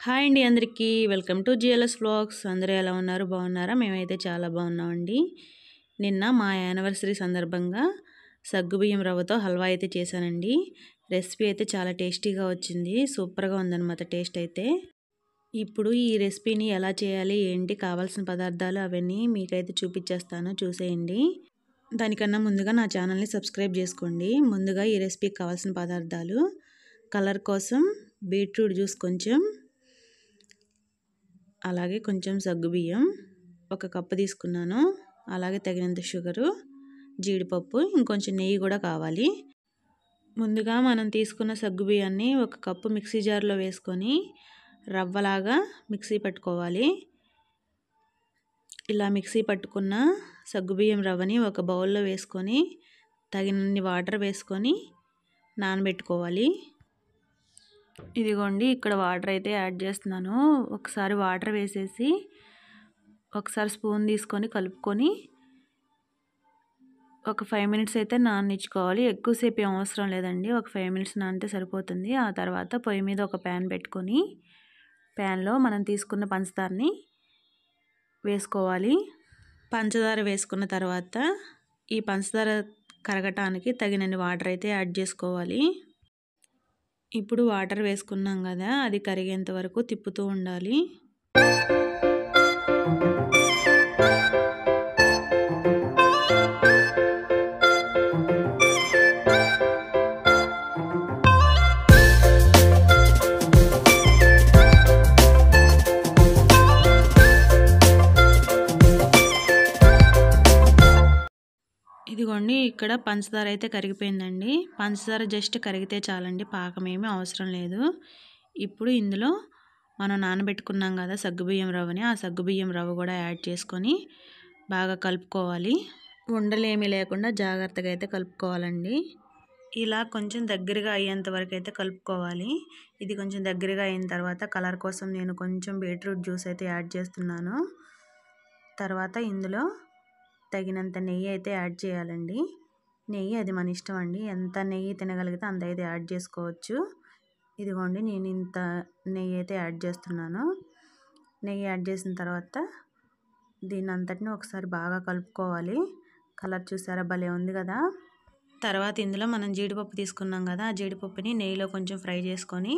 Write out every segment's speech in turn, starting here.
Hi అండి అందరికీ welcome to GLS vlogs. అందరూ ఎలా ఉన్నారు? బాగున్నారా? మేమైతే చాలా బాగున్నామండి. నిన్న మా యానివర్సరీ సందర్భంగా సగ్గుబియ్యం రవ్వతో హల్వా అయితే చేశానండి. రెసిపీ అయితే చాలా టేస్టీగా వచ్చింది. సూపర్గా ఉందన్నమాట టేస్ట్ అయితే. ఇప్పుడు ఈ రెసిపీని ఎలా చేయాలి, ఏంటి కావాల్సిన పదార్థాలు అవన్నీ మీకైతే చూపించేస్తాను, చూసేయండి. దానికన్నా ముందుగా నా ఛానల్ని సబ్స్క్రైబ్ చేసుకోండి. ముందుగా ఈ రెసిపీకి కావాల్సిన పదార్థాలు: కలర్ కోసం బీట్రూట్ జ్యూస్ కొంచెం, అలాగే కొంచెం సగ్గుబియ్యం, ఒక కప్పు తీసుకున్నాను, అలాగే తగినంత షుగరు, జీడిపప్పు, ఇంకొంచెం నెయ్యి కూడా కావాలి. ముందుగా మనం తీసుకున్న సగ్గుబియ్యాన్ని ఒక కప్పు మిక్సీ జార్లో వేసుకొని రవ్వలాగా మిక్సీ పట్టుకోవాలి. ఇలా మిక్సీ పట్టుకున్న సగ్గుబియ్యం రవ్వని ఒక బౌల్లో వేసుకొని తగినన్ని వాటర్ వేసుకొని నానబెట్టుకోవాలి. ఇదిగోండి, ఇక్కడ వాటర్ అయితే యాడ్ చేస్తున్నాను. ఒకసారి వాటర్ వేసేసి ఒకసారి స్పూన్ తీసుకొని కలుపుకొని ఒక 5 మినిట్స్ అయితే నాననిచ్చుకోవాలి. ఎక్కువసేపు ఏం అవసరం లేదండి, ఒక 5 మినిట్స్ నానితే సరిపోతుంది. ఆ తర్వాత పొయ్యి మీద ఒక ప్యాన్ పెట్టుకొని ప్యాన్లో మనం తీసుకున్న పంచదారని వేసుకోవాలి. పంచదార వేసుకున్న తర్వాత ఈ పంచదార కరగటానికి తగినన్ని వాటర్ అయితే యాడ్ చేసుకోవాలి. ఇప్పుడు వాటర్ వేసుకున్నాం కదా, అది కరిగేంత వరకు తిప్పుతూ ఉండాలి. ఇదిగోండి, ఇక్కడ పంచదార అయితే కరిగిపోయిందండి. పంచదార జస్ట్ కరిగితే చాలండి, పాకం ఏమీ అవసరం లేదు. ఇప్పుడు ఇందులో మనం నానబెట్టుకున్నాం కదా సగ్గుబియ్యం రవ్వని, ఆ సగ్గుబియ్యం రవ్వ కూడా యాడ్ చేసుకొని బాగా కలుపుకోవాలి. ఉండలు ఏమీ లేకుండా జాగ్రత్తగా అయితే కలుపుకోవాలండి. ఇలా కొంచెం దగ్గరగా అయ్యేంత వరకు అయితే కలుపుకోవాలి. ఇది కొంచెం దగ్గరగా అయిన తర్వాత కలర్ కోసం నేను కొంచెం బీట్రూట్ జ్యూస్ అయితే యాడ్ చేస్తున్నాను. తర్వాత ఇందులో తగినంత నెయ్యి అయితే యాడ్ చేయాలండి. నెయ్యి అది మన ఇష్టం అండి, ఎంత నెయ్యి తినగలిగితే అంత అయితే యాడ్ చేసుకోవచ్చు. ఇదిగోండి, నేను ఇంత నెయ్యి అయితే యాడ్ చేస్తున్నాను. నెయ్యి యాడ్ చేసిన తర్వాత దీన్ని అంతటిని ఒకసారి బాగా కలుపుకోవాలి. కలర్ చూసారా, భలే ఉంది కదా. తర్వాత ఇందులో మనం జీడిపప్పు తీసుకున్నాం కదా, ఆ జీడిపప్పుని నెయ్యిలో కొంచెం ఫ్రై చేసుకొని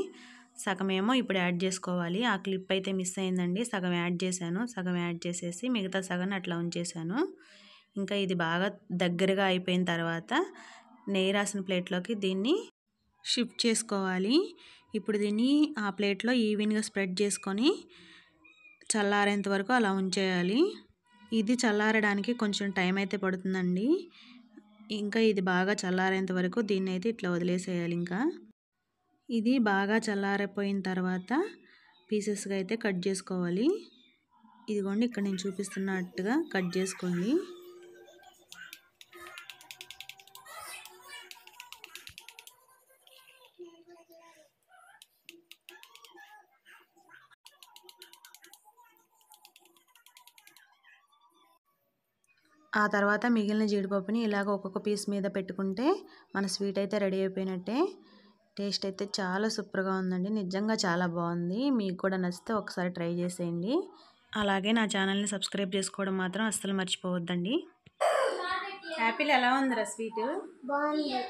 సగమేమో ఇప్పుడు యాడ్ చేసుకోవాలి. ఆ క్లిప్ అయితే మిస్ అయిందండి, సగం యాడ్ చేశాను. సగం యాడ్ చేసేసి మిగతా సగం అట్లా ఉంచేసాను. ఇంకా ఇది బాగా దగ్గరగా అయిపోయిన తర్వాత నెయ్యి రాసిన ప్లేట్లోకి దీన్ని షిఫ్ట్ చేసుకోవాలి. ఇప్పుడు దీన్ని ఆ ప్లేట్లో ఈవెన్గా స్ప్రెడ్ చేసుకొని చల్లారేంత వరకు అలా ఉంచేయాలి. ఇది చల్లారడానికి కొంచెం టైం అయితే పడుతుందండి. ఇంకా ఇది బాగా చల్లారేంత వరకు దీన్ని అయితే ఇట్లా వదిలేసేయాలి. ఇంకా ఇది బాగా చల్లారిపోయిన తర్వాత పీసెస్గా అయితే కట్ చేసుకోవాలి. ఇదిగోండి, ఇక్కడ నేను చూపిస్తున్నట్టుగా కట్ చేసుకోండి. ఆ తర్వాత మిగిలిన జీడిపప్పుని ఇలాగ ఒక్కొక్క పీస్ మీద పెట్టుకుంటే మన స్వీట్ అయితే రెడీ అయిపోయినట్టే. టేస్ట్ అయితే చాలా సూపర్గా ఉందండి, నిజంగా చాలా బాగుంది. మీకు కూడా నచ్చితే ఒకసారి ట్రై చేసేయండి. అలాగే నా ఛానల్ని సబ్స్క్రైబ్ చేసుకోవడం మాత్రం అస్సలు మర్చిపోవద్దండి. యాపిల్ ఎలా ఉందిరా స్వీట్? బాగుంది.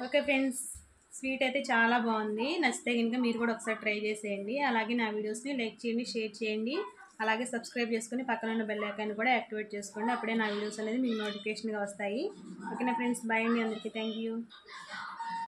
ఓకే ఫ్రెండ్స్, స్వీట్ అయితే చాలా బాగుంది. నచ్చితే కనుక మీరు కూడా ఒకసారి ట్రై చేసేయండి. అలాగే నా వీడియోస్ని లైక్ చేయండి, షేర్ చేయండి, అలాగే సబ్స్క్రైబ్ చేసుకుని పక్కన ఉన్న బెల్ ఐకాన్ కూడా యాక్టివేట్ చేసుకోండి. అప్పుడే నా వీడియోస్ అనేది మీకు నోటిఫికేషన్గా వస్తాయి. ఓకేనా ఫ్రెండ్స్, బాయ్ అండి అందరికీ. Thank you.